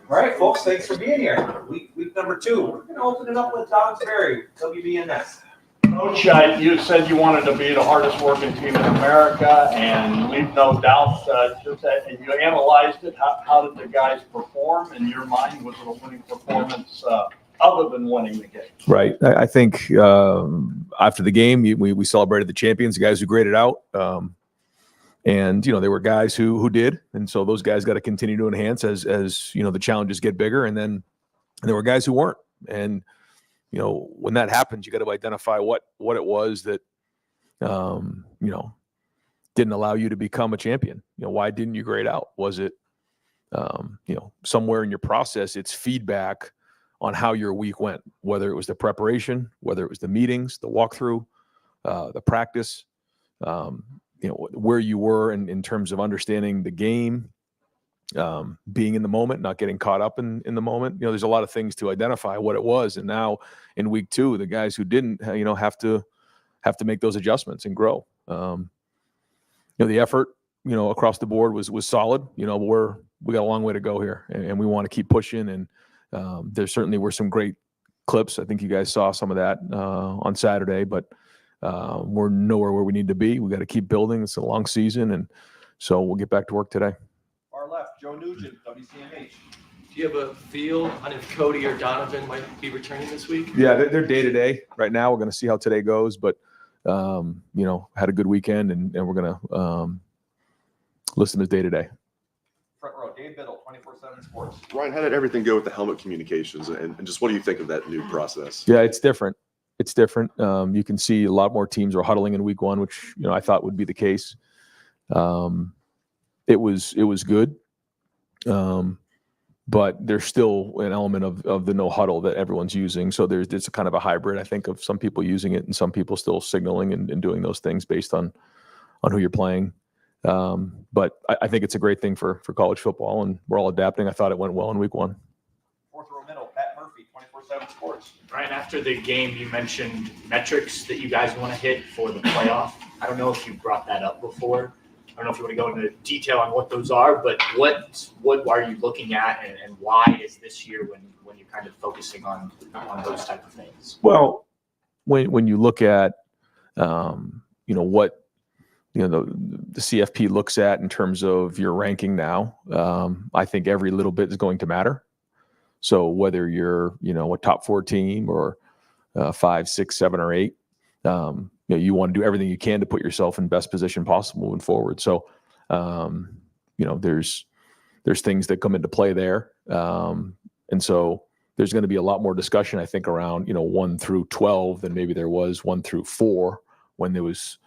All right, folks, thanks for being here. Week number 2. We're going to open it up with Dobbs Ferry, WBNS. Coach, you said you wanted to be the hardest working team in America, and leave no doubt just that you analyzed it. How did the guys perform in your mind? Was it a winning performance other than winning the game? Right. I think after the game, we celebrated the champions, the guys who graded out. And, there were guys who did. And so those guys got to continue to enhance as the challenges get bigger. And then there were guys who weren't. And, when that happens, you got to identify what it was that, didn't allow you to become a champion. Why didn't you grade out? Was it, somewhere in your process, it's feedback on how your week went, whether it was the preparation, whether it was the meetings, the walkthrough, the practice, where you were in terms of understanding the game, being in the moment, not getting caught up in the moment. There's a lot of things to identify what it was. And now in week 2, the guys who didn't, have to make those adjustments and grow. The effort, across the board was solid. We got a long way to go here, and we want to keep pushing. And there certainly were some great clips. I think you guys saw some of that on Saturday, but we're nowhere where we need to be. We got to keep building. It's a long season, and so we'll get back to work today. Far left, Joe Nugent, WCMH. Do you have a feel on if Cody or Donovan might be returning this week? Yeah, they're day to day right now. We're going to see how today goes, but had a good weekend, and we're going to list them as day to day. Front row, Dave Biddle, 24/7 Sports. Ryan, how did everything go with the helmet communications, and just what do you think of that new process? Yeah, it's different. It's different. You can see a lot more teams are huddling in week 1, which I thought would be the case. It was good, but there's still an element of the no huddle that everyone's using. So there's a kind of a hybrid, I think, of some people using it and some people still signaling and doing those things based on who you're playing. But I think it's a great thing for college football, and we're all adapting. I thought it went well in week 1. Fourth row middle, Pat Murphy, 24/7 Sports. Ryan, after the game, you mentioned metrics that you guys want to hit for the playoff. I don't know if you brought that up before. I don't know if you want to go into detail on what those are, but what are you looking at, and why is this year when you're kind of focusing on those type of things? Well, when you look at what the CFP looks at in terms of your ranking now, I think every little bit is going to matter. So whether you're a top 4 team or 5, 6, 7, or 8. You want to do everything you can to put yourself in best position possible moving forward. So, there's things that come into play there. And so there's going to be a lot more discussion, I think, around, 1 through 12 than maybe there was 1 through 4 when there was,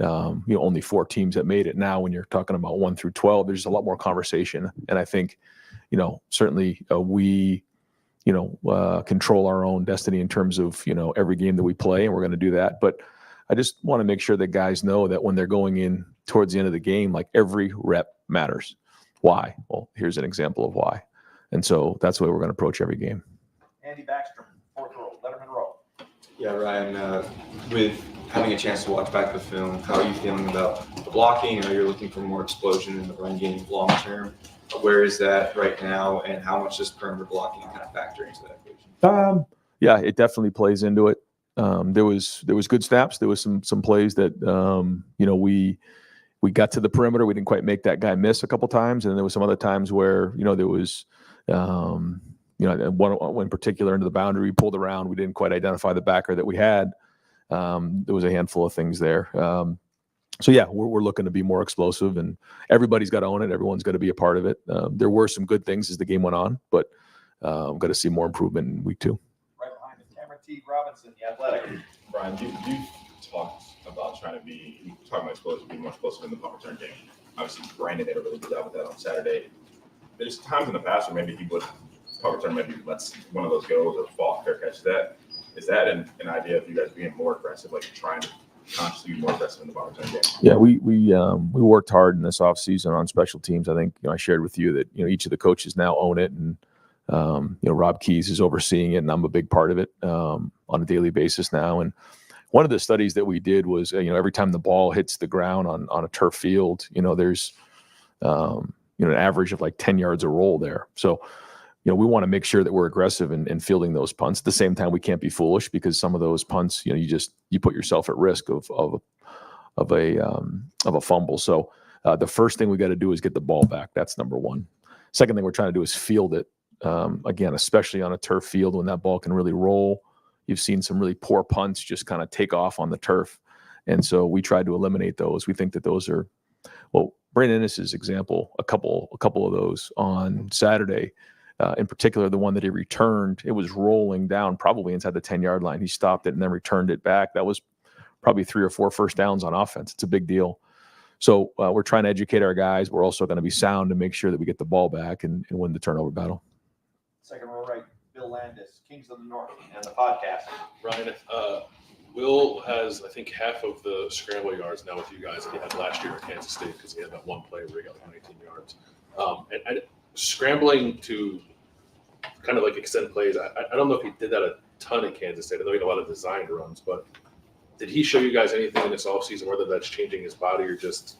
only 4 teams that made it. Now, when you're talking about 1 through 12, there's a lot more conversation. And I think, certainly we, control our own destiny in terms of, every game that we play, and we're going to do that. But I just want to make sure that guys know that when they're going in towards the end of the game, like every rep matters. Why? Well, here's an example of why. And so that's the way we're going to approach every game. Andy Backstrom, fourth row, Lettermen Row. Yeah, Ryan, with having a chance to watch back the film, how are you feeling about the blocking? Are you looking for more explosion in the run game long term? Where is that right now, and how much does perimeter blocking kind of factor into that equation? Yeah, it definitely plays into it. There was good snaps. There was some plays that we got to the perimeter. We didn't quite make that guy miss a couple times, and then there was some other times where there was one in particular into the boundary. We pulled around. We didn't quite identify the backer that we had. There was a handful of things there. So yeah, we're looking to be more explosive, and everybody's got to own it. Everyone's got to be a part of it. There were some good things as the game went on, but got to see more improvement in week 2. Right behind is Cameron T. Robinson, the Athletic. Brian, you talked about talking about explosive, being more explosive in the punt return game. Obviously, Brandon did a really good job with that on Saturday. There's times in the past where maybe he would punt return, maybe lets one of those go or fall fair catch. Is that an idea of you guys being more aggressive, like trying to consciously be more aggressive in the punt return game? Yeah, we worked hard in this offseason on special teams. I think I shared with you that each of the coaches now own it, and Rob Keys is overseeing it, and I'm a big part of it on a daily basis now. And one of the studies that we did was every time the ball hits the ground on a turf field, there's an average of like 10 yards a roll there. So we want to make sure that we're aggressive in fielding those punts. At the same time, we can't be foolish because some of those punts, you put yourself at risk of a fumble. So the first thing we got to do is get the ball back. That's number one. Second thing we're trying to do is field it. Again, especially on a turf field when that ball can really roll. You've seen some really poor punts just kind of take off on the turf. And so we tried to eliminate those. We think that those are, well, Brandon Ennis's example, a couple of those on Saturday, in particular, the one that he returned, it was rolling down probably inside the 10-yard line. He stopped it and then returned it back. That was probably 3 or 4 first downs on offense. It's a big deal. So we're trying to educate our guys. We're also going to be sound to make sure that we get the ball back and win the turnover battle. Second row right, Bill Landis, Kings of the North, and the podcast. Ryan, Will has, I think, half of the scramble yards now with you guys that he had last year at Kansas State because he had that one play where he got 118 yards. And scrambling to kind of like extend plays, I don't know if he did that a ton at Kansas State. I know he had a lot of designed runs, but did he show you guys anything in this offseason, whether that's changing his body or just,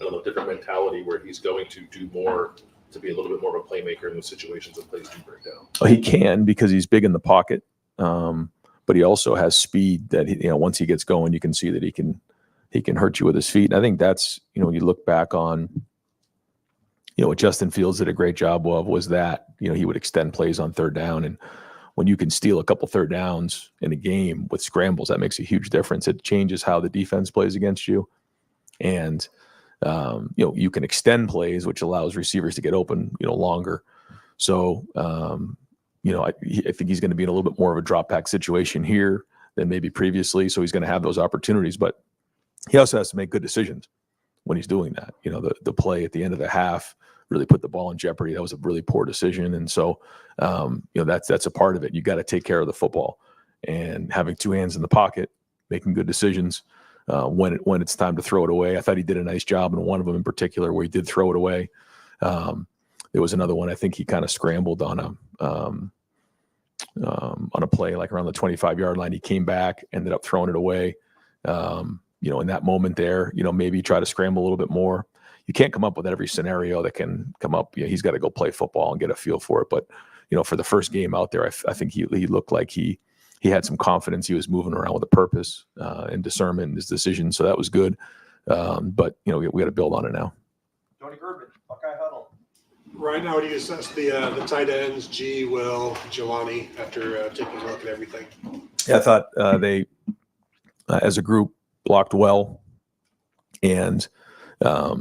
I don't know, different mentality where he's going to do more to be a little bit more of a playmaker in those situations that plays do break down? Well, he can because he's big in the pocket, but he also has speed that once he gets going, you can see that he can hurt you with his feet. And I think that's when you look back on what Justin Fields did a great job of was that he would extend plays on third down, and when you can steal a couple third downs in a game with scrambles, that makes a huge difference. It changes how the defense plays against you, and you can extend plays, which allows receivers to get open longer. So I think he's going to be in a little bit more of a drop back situation here than maybe previously. So he's going to have those opportunities, but he also has to make good decisions when he's doing that. The play at the end of the half really put the ball in jeopardy. That was a really poor decision. And so, that's a part of it. You got to take care of the football, and having 2 hands in the pocket, making good decisions when it's time to throw it away. I thought he did a nice job in one of them in particular where he did throw it away. There was another one. I think he kind of scrambled on a play like around the 25-yard line. He came back, ended up throwing it away. In that moment there, maybe try to scramble a little bit more. You can't come up with every scenario that can come up. He's got to go play football and get a feel for it. But, for the first game out there, I think he looked like he had some confidence. He was moving around with a purpose and discernment in his decisions. So that was good. But, we got to build on it now. Tony Gerben, Buckeye Huddle. Right now, how do you assess the tight ends, G, Will, Jelani, after taking a look at everything? Yeah, I thought they, as a group, blocked well. And I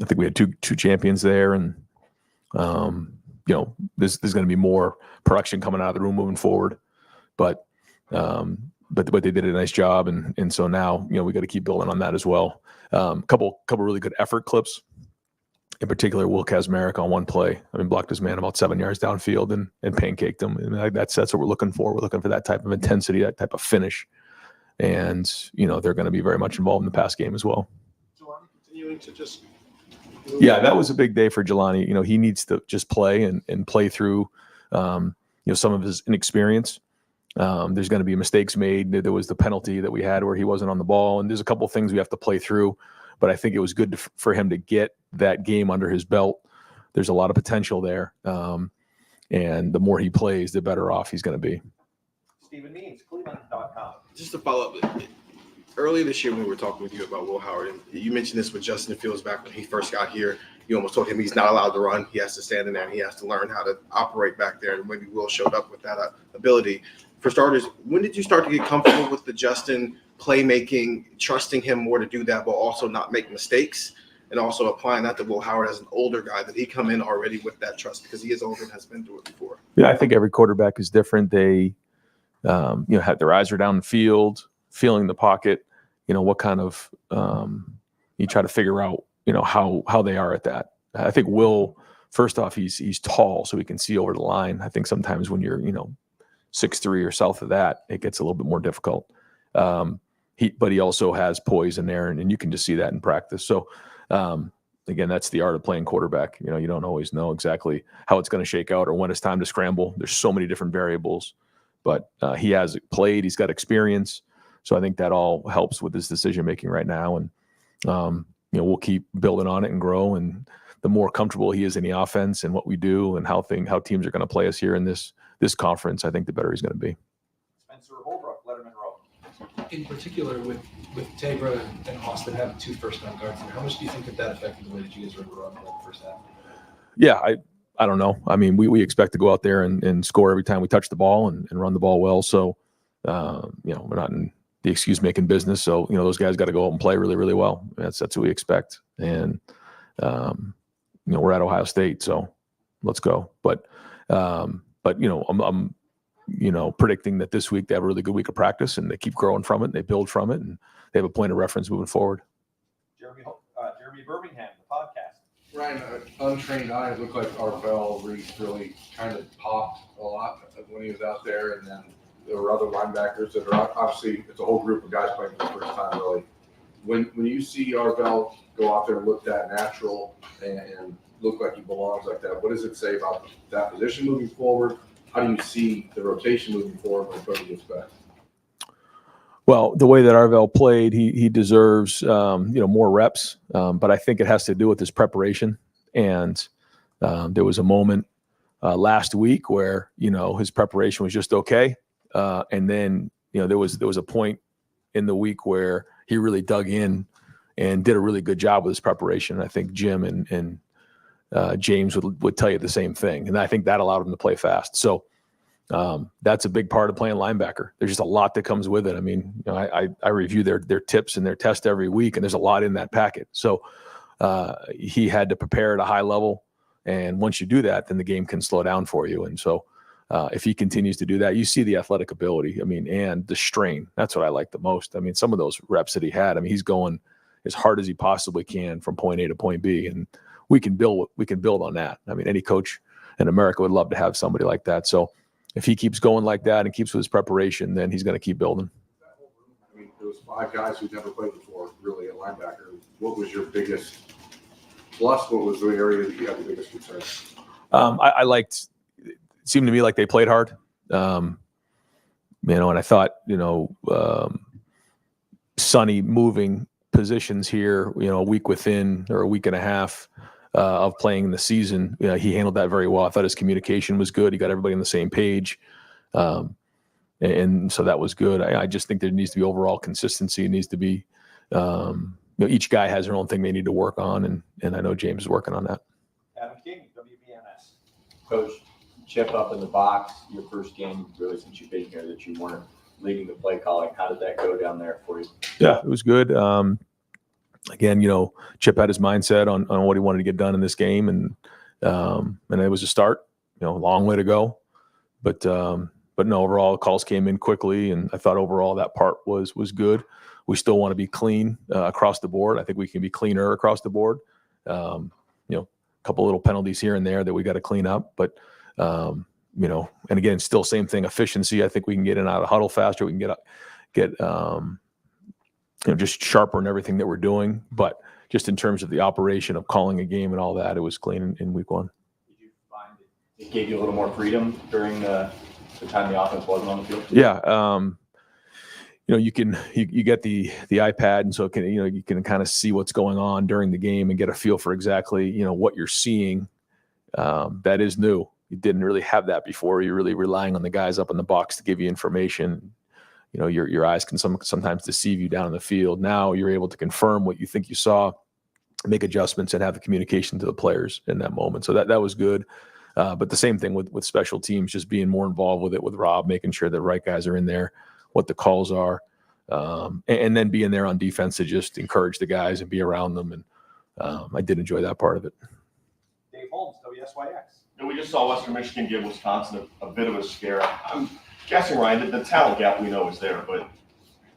think we had two champions there. And, there's going to be more production coming out of the room moving forward. But they did a nice job. And so now, we got to keep building on that as well. Couple really good effort clips. In particular, Will Kazmarek on one play. Blocked his man about 7 yards downfield and pancaked him. And that's what we're looking for. We're looking for that type of intensity, that type of finish. And, they're going to be very much involved in the pass game as well. Jelani continuing to just Yeah, that was a big day for Jelani. He needs to just play and play through, some of his inexperience. There's going to be mistakes made. There was the penalty that we had where he wasn't on the ball. And there's a couple of things we have to play through. But I think it was good for him to get that game under his belt. There's a lot of potential there. And the more he plays, the better off he's going to be. Stephen Means, Cleveland.com. Just to follow up, earlier this year when we were talking with you about Will Howard, and you mentioned this with Justin Fields back when he first got here, you almost told him he's not allowed to run. He has to stand in there, and he has to learn how to operate back there. And maybe Will showed up with that ability. For starters, when did you start to get comfortable with the Justin playmaking, trusting him more to do that, but also not make mistakes, and also applying that to Will Howard as an older guy, that he come in already with that trust because he is older and has been through it before? Yeah, I think every quarterback is different. They, have their eyes are down the field, feeling the pocket. What kind of you try to figure out, how they are at that. I think Will, first off, he's tall, so he can see over the line. I think sometimes when you're 6'3" or south of that, it gets a little bit more difficult. But he also has poise in there, and you can just see that in practice. So again, that's the art of playing quarterback. You don't always know exactly how it's going to shake out or when it's time to scramble. There's so many different variables, but he has played. He's got experience. So I think that all helps with his decision making right now. And we'll keep building on it and grow. And the more comfortable he is in the offense and what we do and how teams are going to play us here in this conference, I think the better he's going to be. Spencer Holbrook, Lettermen Row. In particular, with Tabra and Austin having 2 first-time guards, how much do you think that affected the way that you guys were running the first half? Yeah, I don't know. I mean, we expect to go out there and score every time we touch the ball and run the ball well. So, we're not in the excuse-making business. So, those guys got to go out and play really, really well. That's what we expect. And, we're at Ohio State, so let's go. But I'm predicting that this week they have a really good week of practice and they keep growing from it and they build from it and they have a point of reference moving forward. Jeremy Birmingham, the podcast. Ryan, untrained eye, it looked like Arvell Reese really kind of popped a lot when he was out there, and then there were other linebackers that are obviously, it's a whole group of guys playing for the first time really. When you see Arvell go out there and look that natural and look like he belongs like that, what does it say about that position moving forward? How do you see the rotation moving forward when Cody gets back? Well, the way that Arvell played, he deserves more reps, but I think it has to do with his preparation. And there was a moment last week where his preparation was just okay, and then there was a point in the week where he really dug in and did a really good job with his preparation. I think Jim and James would tell you the same thing, and I think that allowed him to play fast. So. That's a big part of playing linebacker. There's just a lot that comes with it. I mean, I review their tips and their test every week, and there's a lot in that packet. So he had to prepare at a high level, and once you do that, then the game can slow down for you. And so if he continues to do that, you see the athletic ability. I mean, and the strain. That's what I like the most. I mean, some of those reps that he had. I mean, he's going as hard as he possibly can from point A to point B, and we can build on that. I mean, any coach in America would love to have somebody like that. So. If he keeps going like that and keeps with his preparation, then he's going to keep building. I mean, there was 5 guys who'd never played before, really, at linebacker. What was your biggest plus? What was the area that you had the biggest concern? It seemed to me like they played hard. And I thought, Sonny moving positions here, a week within or a week and a half of playing in the season, he handled that very well. I thought his communication was good. He got everybody on the same page. And so that was good. I just think there needs to be overall consistency. It needs to be, each guy has their own thing they need to work on. And I know James is working on that. Adam King, WBNS. Coach, Chip up in the box, your first game really since you've been here that you weren't leading the play calling. How did that go down there for you? Yeah, it was good. Again, Chip had his mindset on what he wanted to get done in this game, and it was a start. A long way to go, but no, overall the calls came in quickly, and I thought overall that part was good. We still want to be clean across the board. I think we can be cleaner across the board. A couple little penalties here and there that we got to clean up, but and again, still same thing, efficiency. I think we can get in and out of huddle faster. We can get just sharper in everything that we're doing. But just in terms of the operation of calling a game and all that, it was clean in week 1. Did you find it gave you a little more freedom during the time the offense wasn't on the field? Yeah. You get the iPad, and so you can kind of see what's going on during the game and get a feel for exactly, what you're seeing. That is new. You didn't really have that before. You're really relying on the guys up in the box to give you information. Your eyes can sometimes deceive you down in the field. Now you're able to confirm what you think you saw, make adjustments, and have the communication to the players in that moment. So that was good. But the same thing with special teams, just being more involved with it with Rob, making sure the right guys are in there, what the calls are, and then being there on defense to just encourage the guys and be around them. And I did enjoy that part of it. Dave Holmes, WSYX. We just saw Western Michigan give Wisconsin a bit of a scare. I'm guessing, Ryan, that the talent gap we know is there, but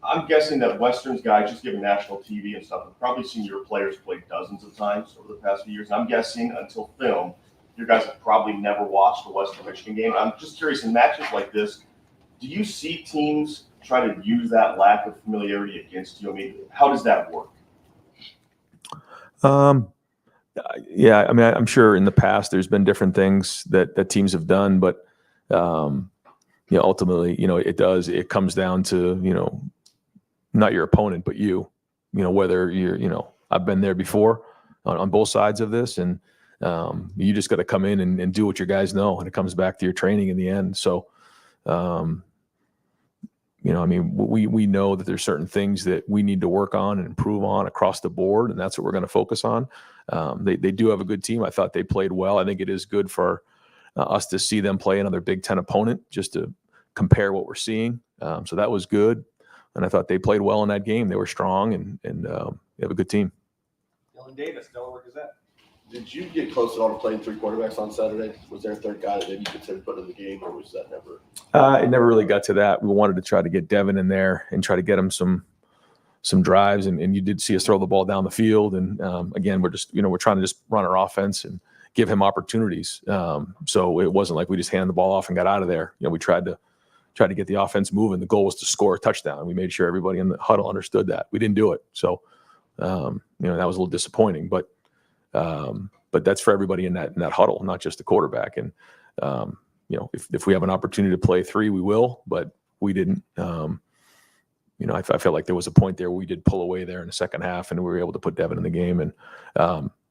I'm guessing that Western's guys, just given national TV and stuff, have probably seen your players play dozens of times over the past few years. And I'm guessing until film, your guys have probably never watched a Western Michigan game. I'm just curious, in matches like this, do you see teams try to use that lack of familiarity against you? I mean, how does that work? Yeah, I mean, I'm sure in the past there's been different things that teams have done, but ultimately, it comes down to, not your opponent, but whether you're, I've been there before on both sides of this. And You just got to come in and do what your guys know, and it comes back to your training in the end. So, we know that there's certain things that we need to work on and improve on across the board, and that's what we're going to focus on. They do have a good team. I thought they played well. I think it is good for us to see them play another Big Ten opponent just to compare what we're seeing. So that was good, and I thought they played well in that game. They were strong, and they have a good team. Dylan Davis, Delaware Gazette. Did you get close at all to playing 3 quarterbacks on Saturday? Was there a third guy that maybe you considered putting in the game, or was that never? It never really got to that. We wanted to try to get Devin in there and try to get him some drives, and you did see us throw the ball down the field. And again, we're just we're trying to just run our offense and give him opportunities. So it wasn't like we just handed the ball off and got out of there. We tried to get the offense moving. The goal was to score a touchdown. We made sure everybody in the huddle understood that. We didn't do it, so that was a little disappointing. But that's for everybody in that huddle, not just the quarterback. And if we have an opportunity to play 3, we will. But we didn't. I felt like there was a point there where we did pull away there in the second half, and we were able to put Devin in the game. And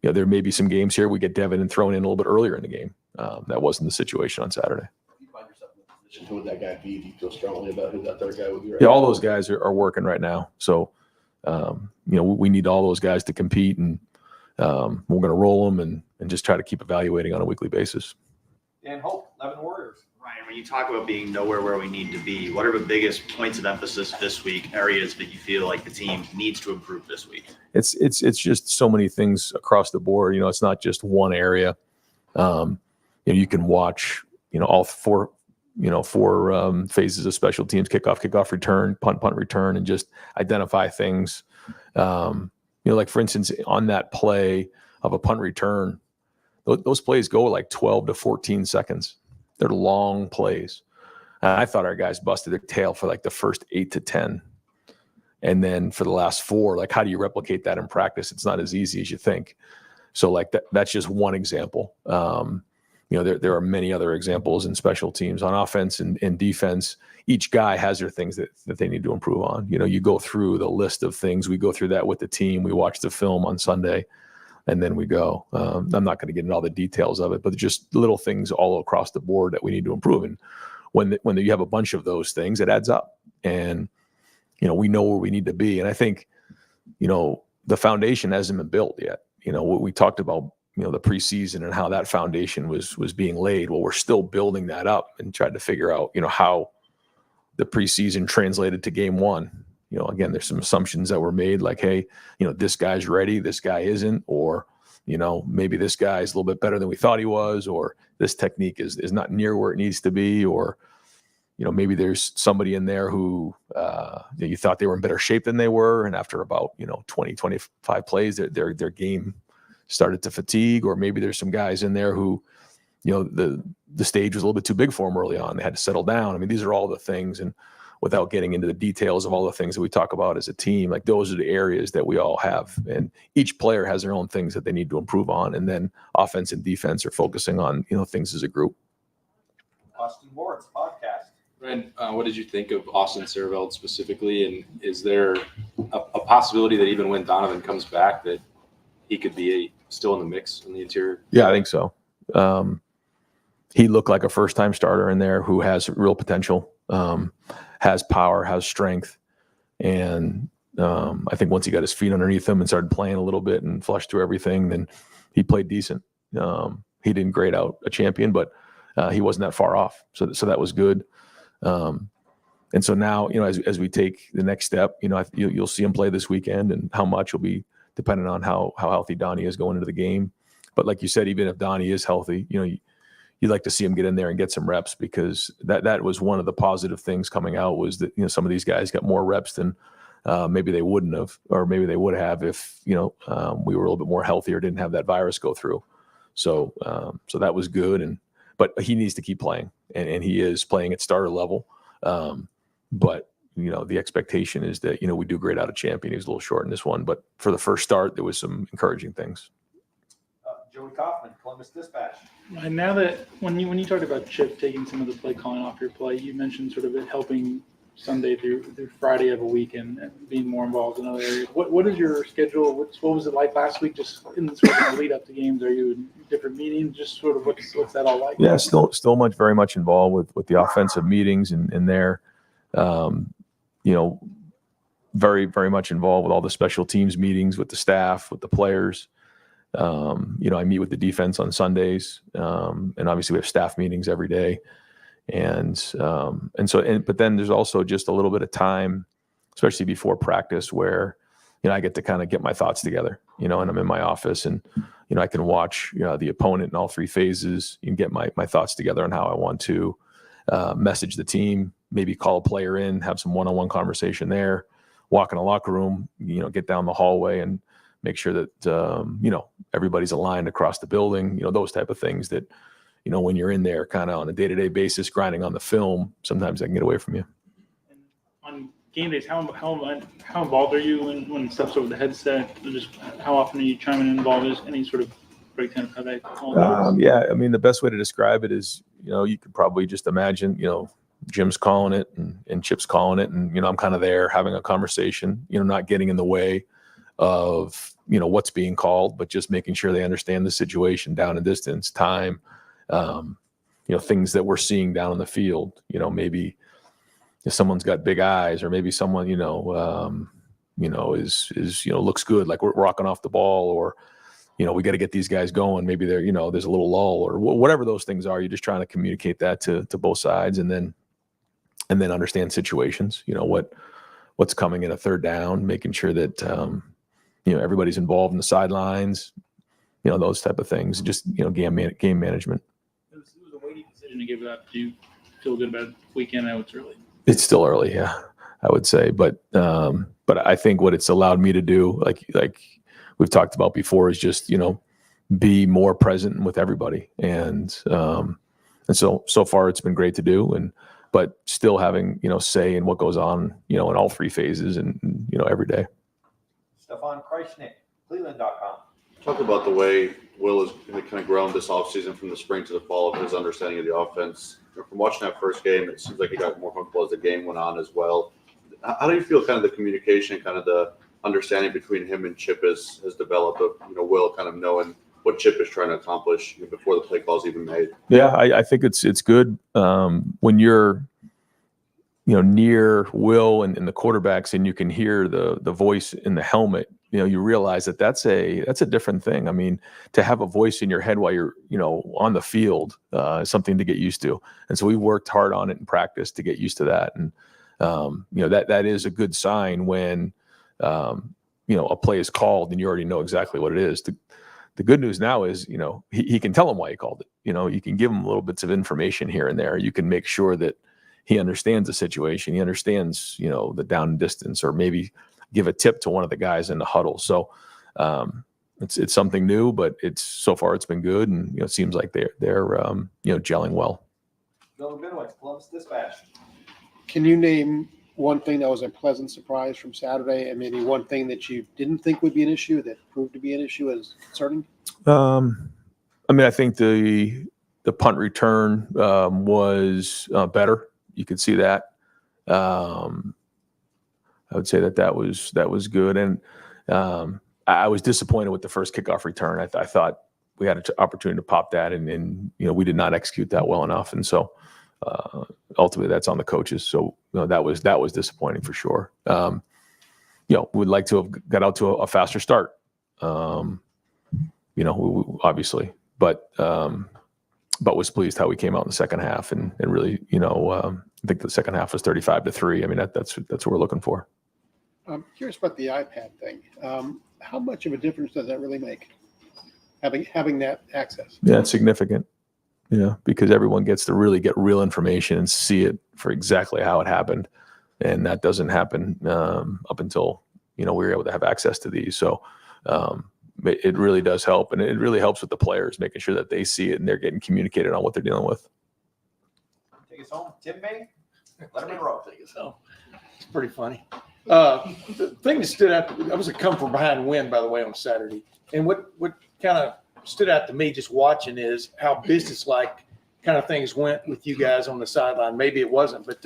there may be some games here we get Devin and thrown in a little bit earlier in the game. That wasn't the situation on Saturday. If you find yourself in a position, who would that guy be? Do you feel strongly about who that third guy would be? Right Yeah, now? all those guys are working right now. So we need all those guys to compete, and we're going to roll them and just try to keep evaluating on a weekly basis. Dan Hope, 11 Warriors. Ryan, when you talk about being nowhere where we need to be, what are the biggest points of emphasis this week, areas that you feel like the team needs to improve this week? It's just so many things across the board. It's not just one area. You can watch all four phases of special teams: kickoff return, punt return, and just identify things. Like for instance, on that play of a punt return, those plays go like 12 to 14 seconds. They're long plays. I thought our guys busted their tail for like the first 8 to 10. And then for the last 4, like, how do you replicate that in practice? It's not as easy as you think. So like that's just one example. There are many other examples in special teams. On offense and defense, each guy has their things that they need to improve on. You go through the list of things. We go through that with the team. We watch the film on Sunday, and then we go. I'm not going to get into all the details of it, but just little things all across the board that we need to improve. And when you have a bunch of those things, it adds up. And we know where we need to be. And I think the foundation hasn't been built yet. What we talked about, the preseason and how that foundation was being laid. Well, we're still building that up and trying to figure out, how the preseason translated to game 1. Again, there's some assumptions that were made, like, hey, this guy's ready, this guy isn't, or, maybe this guy's a little bit better than we thought he was, or this technique is not near where it needs to be, or, maybe there's somebody in there who you thought they were in better shape than they were, and after about 20, 25 plays, their game started to fatigue, or maybe there's some guys in there who, the stage was a little bit too big for them early on. They had to settle down. I mean, these are all the things, and without getting into the details of all the things that we talk about as a team, like those are the areas that we all have, and each player has their own things that they need to improve on, and then offense and defense are focusing on things as a group. Austin Ward's podcast. Ryan, what did you think of Austin Serveld specifically, and is there a possibility that even when Donovan comes back that he could be still in the mix in the interior? Yeah, I think so. He looked like a first-time starter in there who has real potential, has power, has strength. And I think once he got his feet underneath him and started playing a little bit and flushed through everything, then he played decent. He didn't grade out a champion, but he wasn't that far off. So that was good. And so now, as we take the next step, you'll see him play this weekend, and how much will be dependent on how healthy Donnie is going into the game. But like you said, even if Donnie is healthy, you'd like to see him get in there and get some reps, because that was one of the positive things coming out, was that, some of these guys got more reps than maybe they wouldn't have, or maybe they would have if, we were a little bit more healthy or didn't have that virus go through. So that was good. But he needs to keep playing, and he is playing at starter level. But the expectation is that, we do grade out a champion. He was a little short in this one, but for the first start, there was some encouraging things. Joey Kaufman, Columbus Dispatch. And now that when you talked about Chip taking some of the play calling off your play, you mentioned sort of it helping Sunday through Friday of a weekend and being more involved in other areas. What is your schedule? What was it like last week? Just in the sort of lead up to games, are you in different meetings? Just sort of what's that all like? Yeah, still very much involved with the offensive meetings and there, very, very much involved with all the special teams meetings with the staff, with the players. I meet with the defense on Sundays, and obviously we have staff meetings every day. But then there's also just a little bit of time, especially before practice, where, I get to kind of get my thoughts together, and I'm in my office and, I can watch the opponent in all three phases and get my thoughts together on how I want to message the team, maybe call a player in, have some one-on-one conversation there, walk in a locker room, get down the hallway and make sure that, everybody's aligned across the building, those type of things that, when you're in there kind of on a day-to-day basis, grinding on the film, sometimes I can get away from you. On game days, how involved are you when stuff's over the headset? Just how often are you chiming in involved? Is any sort of breakdown of how that all goes? Yeah, I mean, the best way to describe it is, you could probably just imagine, Jim's calling it and Chip's calling it, and I'm kind of there having a conversation, not getting in the way of what's being called, but just making sure they understand the situation, down and distance, time, things that we're seeing down in the field. Maybe if someone's got big eyes, or maybe someone is looks good, like we're rocking off the ball, or we got to get these guys going. Maybe they're there's a little lull, or whatever those things are. You're just trying to communicate that to both sides, and then understand situations. What's coming in a third down, making sure that everybody's involved in the sidelines. Those type of things. Just game management. It was a weighty decision to give it up. Do you feel good about the weekend? I know it's early. It's still early, yeah, I would say, but I think what it's allowed me to do, like we've talked about before, is just be more present with everybody, and so far it's been great to do, but still having say in what goes on in all three phases and every day. Stefan Kreisnick, Cleveland.com. Talk about the way Will has kind of grown this offseason from the spring to the fall of his understanding of the offense. From watching that first game, it seems like he got more comfortable as the game went on as well. How do you feel kind of the communication, kind of the understanding between him and Chip has developed of, Will kind of knowing what Chip is trying to accomplish before the play call's even made? Yeah, I think it's good when you're near Will and the quarterbacks, and you can hear the voice in the helmet. You realize that's a different thing. I mean, to have a voice in your head while you're on the field is something to get used to. And so we worked hard on it in practice to get used to that. And that is a good sign when a play is called and you already know exactly what it is. The good news now is he can tell him why he called it. You can give him little bits of information here and there. You can make sure that he understands the situation. He understands the down and distance, or maybe give a tip to one of the guys in the huddle. So it's something new, but so far it's been good, and it seems like they're gelling well. Bill Rabinowitz, Columbus Dispatch. Can you name one thing that was a pleasant surprise from Saturday, and maybe one thing that you didn't think would be an issue that proved to be an issue as concerning? I think the punt return was better. You could see that. I would say that was good, and I was disappointed with the first kickoff return. I thought we had an opportunity to pop that, and we did not execute that well enough, and so ultimately that's on the coaches. So that was disappointing for sure. We'd like to have got out to a faster start. Obviously, but was pleased how we came out in the second half, and really, I think the second half was 35-3. I mean, that's what we're looking for. I'm curious about the iPad thing. How much of a difference does that really make, having that access? Yeah, it's significant. Because everyone gets to really get real information and see it for exactly how it happened, and that doesn't happen up until we were able to have access to these. So it really does help, and it really helps with the players, making sure that they see it and they're getting communicated on what they're dealing with. Take us home, Tim Bay, Lettermen Row. Take us home. It's pretty funny. The thing that stood out, that was a come from behind win, by the way, on Saturday. And what kind of stood out to me just watching is how businesslike kind of things went with you guys on the sideline. Maybe it wasn't, but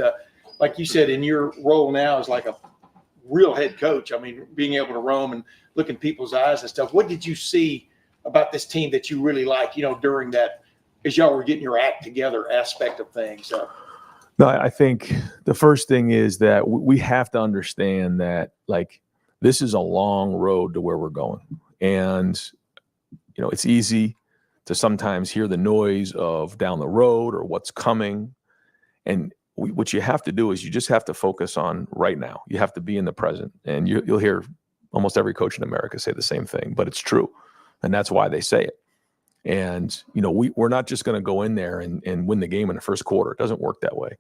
like you said, in your role now as like a real head coach, I mean, being able to roam and look in people's eyes and stuff, what did you see about this team that you really like, during that, as y'all were getting your act together aspect of things? No, I think the first thing is that we have to understand that, like, this is a long road to where we're going. And, it's easy to sometimes hear the noise of down the road or what's coming. And what you have to do is you just have to focus on right now. You have to be in the present. And you'll hear almost every coach in America say the same thing, but it's true. And that's why they say it. And, we're not just going to go in there and win the game in the first quarter. It doesn't work that way.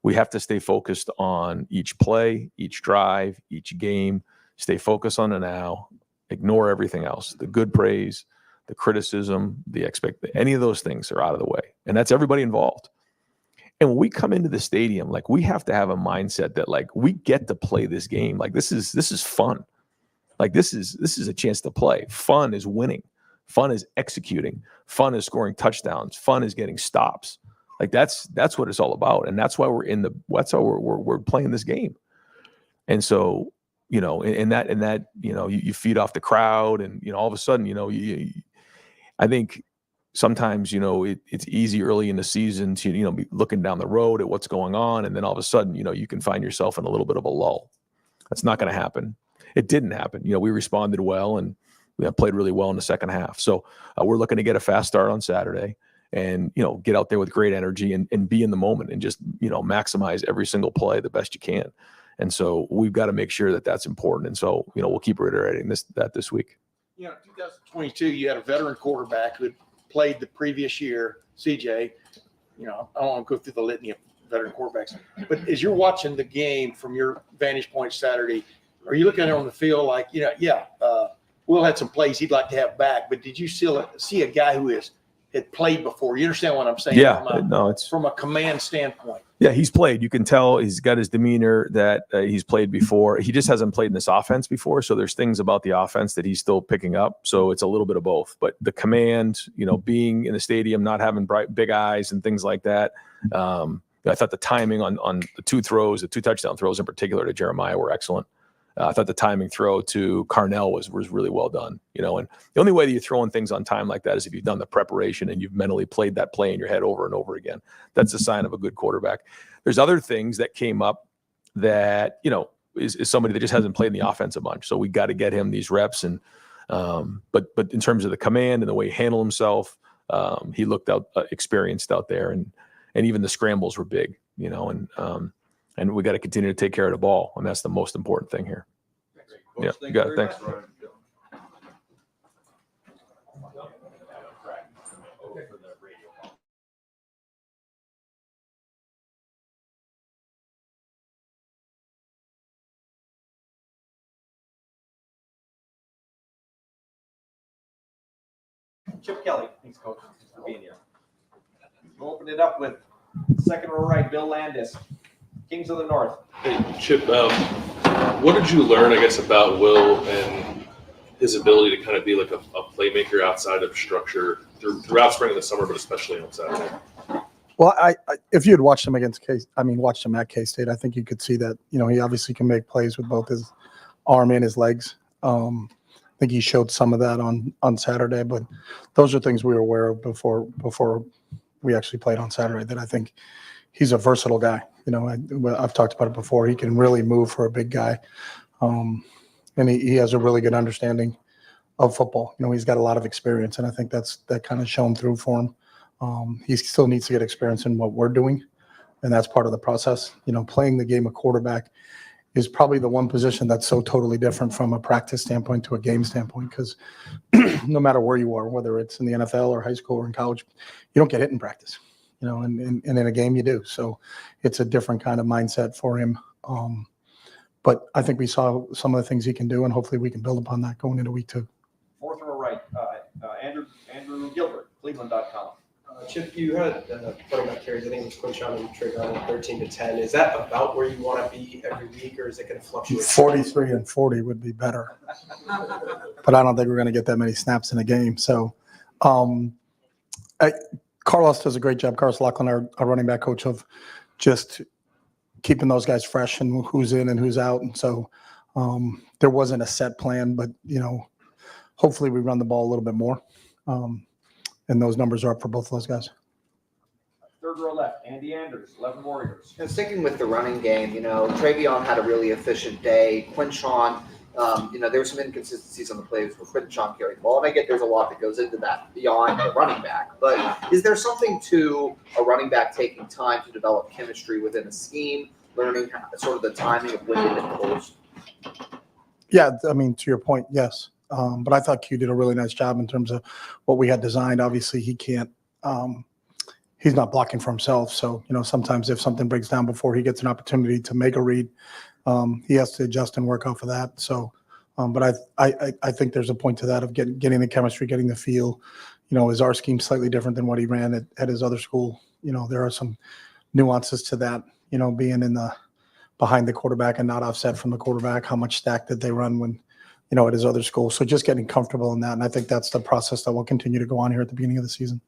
We have to stay focused on each play, each drive, each game, stay focused on the now, ignore everything else. The good praise, the criticism, any of those things are out of the way. And that's everybody involved. And when we come into the stadium, like, we have to have a mindset that, like, we get to play this game. Like, this is fun. Like, this is a chance to play. Fun is winning. Fun is executing. Fun is scoring touchdowns. Fun is getting stops. Like, that's what it's all about. And that's why we're playing this game. And so, in that, you feed off the crowd, and, all of a sudden, I think sometimes, it's easy early in the season to, be looking down the road at what's going on. And then all of a sudden, you can find yourself in a little bit of a lull. That's not going to happen. It didn't happen. We responded well, and we played really well in the second half. So we're looking to get a fast start on Saturday and, get out there with great energy and be in the moment and just, maximize every single play the best you can. And so we've got to make sure that that's important. And so, we'll keep reiterating this week. 2022, you had a veteran quarterback who had played the previous year, CJ. I don't want to go through the litany of veteran quarterbacks, but as you're watching the game from your vantage point Saturday, are you looking at it on the field like, Will had some plays he'd like to have back, but did you still see a guy who had played before? You understand what I'm saying? Yeah, From a command standpoint. Yeah, he's played. You can tell he's got his demeanor that he's played before. He just hasn't played in this offense before. So there's things about the offense that he's still picking up. So it's a little bit of both. But the command, being in the stadium, not having big eyes and things like that. I thought the timing on the two touchdown throws in particular to Jeremiah were excellent. I thought the timing throw to Carnell was really well done, and the only way that you're throwing things on time like that is if you've done the preparation and you've mentally played that play in your head over and over again. That's a sign of a good quarterback. There's other things that came up that, is somebody that just hasn't played in the offense a bunch. So we got to get him these reps. And, but in terms of the command and the way he handled himself, he looked experienced out there, and even the scrambles were big, and we got to continue to take care of the ball, and that's the most important thing here. Yeah, you got it. Thanks. Chip Kelly, thanks, Coach. Thanks for being here. We'll open it up with second row right, Bill Landis, Kings of the North. Hey, Chip, what did you learn, I guess, about Will and his ability to kind of be like a playmaker outside of structure throughout spring and the summer, but especially on Saturday? Well, if you had watched him watched him at K-State, I think you could see that, he obviously can make plays with both his arm and his legs. I think he showed some of that on Saturday, but those are things we were aware of before we actually played on Saturday, that I think he's a versatile guy. I've talked about it before. He can really move for a big guy. And he has a really good understanding of football. He's got a lot of experience, and I think that kind of shown through for him. He still needs to get experience in what we're doing, and that's part of the process. Playing the game of quarterback is probably the one position that's so totally different from a practice standpoint to a game standpoint, because no matter where you are, whether it's in the NFL or high school or in college, you don't get hit in practice, and in a game you do. So it's a different kind of mindset for him. But I think we saw some of the things he can do, and hopefully we can build upon that going into week 2. Fourth row right, Andrew Gilbert, Cleveland.com. Chip, you had quarterback carries, I think it was Quinshon and Trayvon 13-10. Is that about where you want to be every week, or is it going to fluctuate? 43 and 40 would be better. But I don't think we're going to get that many snaps in a game. So Carlos does a great job, Carlos Lachlan, our running back coach, of just keeping those guys fresh and who's in and who's out. And so there wasn't a set plan, but, hopefully we run the ball a little bit more. And those numbers are up for both of those guys. Third row left, Andy Anders, 11 Warriors. And sticking with the running game, Travion had a really efficient day. Quinshon, there were some inconsistencies on the plays where Quinshon carried the ball. And I get there's a lot that goes into that beyond the running back. But is there something to a running back taking time to develop chemistry within a scheme, learning sort of the timing of when to hit post? Yeah, I mean, to your point, yes. But I thought Q did a really nice job in terms of what we had designed. Obviously, he can't he's not blocking for himself. So, sometimes if something breaks down before he gets an opportunity to make a read, he has to adjust and work off of that. So, but I think there's a point to that of getting the chemistry, getting the feel. Is our scheme slightly different than what he ran at his other school? There are some nuances to that, being in the behind the quarterback and not offset from the quarterback. How much stack did they run when, at his other school? So just getting comfortable in that. And I think that's the process that will continue to go on here at the beginning of the season.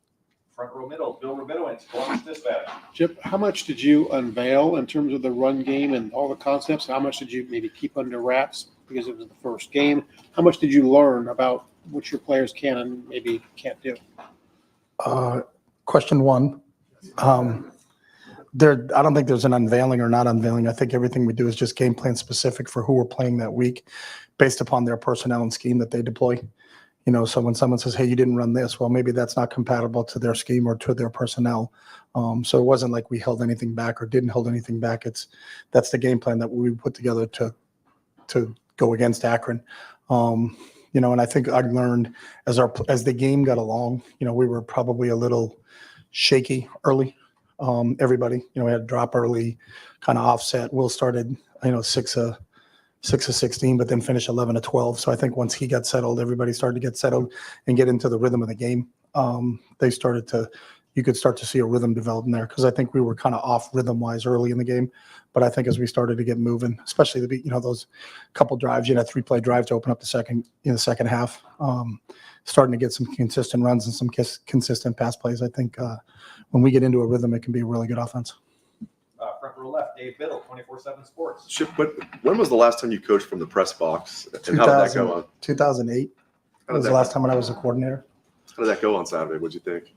Front row middle, Bill Rabinowitz, Columbus Dispatch. Chip, how much did you unveil in terms of the run game and all the concepts? How much did you maybe keep under wraps because it was the first game? How much did you learn about what your players can and maybe can't do? Question one. I don't think there's an unveiling or not unveiling. I think everything we do is just game plan specific for who we're playing that week based upon their personnel and scheme that they deploy. So when someone says, hey, you didn't run this, well, maybe that's not compatible to their scheme or to their personnel. So it wasn't like we held anything back or didn't hold anything back. That's the game plan that we put together to go against Akron. And I think I learned as the game got along, we were probably a little shaky early. Everybody, we had to drop early, kind of offset. Will started, 6 of 16, but then finished 11 of 12. So I think once he got settled, everybody started to get settled and get into the rhythm of the game. You could start to see a rhythm develop in there because I think we were kind of off rhythm wise early in the game. But I think as we started to get moving, especially those couple drives, 3-play drive to open up the second half, starting to get some consistent runs and some consistent pass plays. I think when we get into a rhythm, it can be a really good offense. Front row left, Dave Biddle, 24/7 Sports. Chip, when was the last time you coached from the press box? And how did that go on? 2008 was the last time when I was a coordinator. How did that go on Saturday? What'd you think?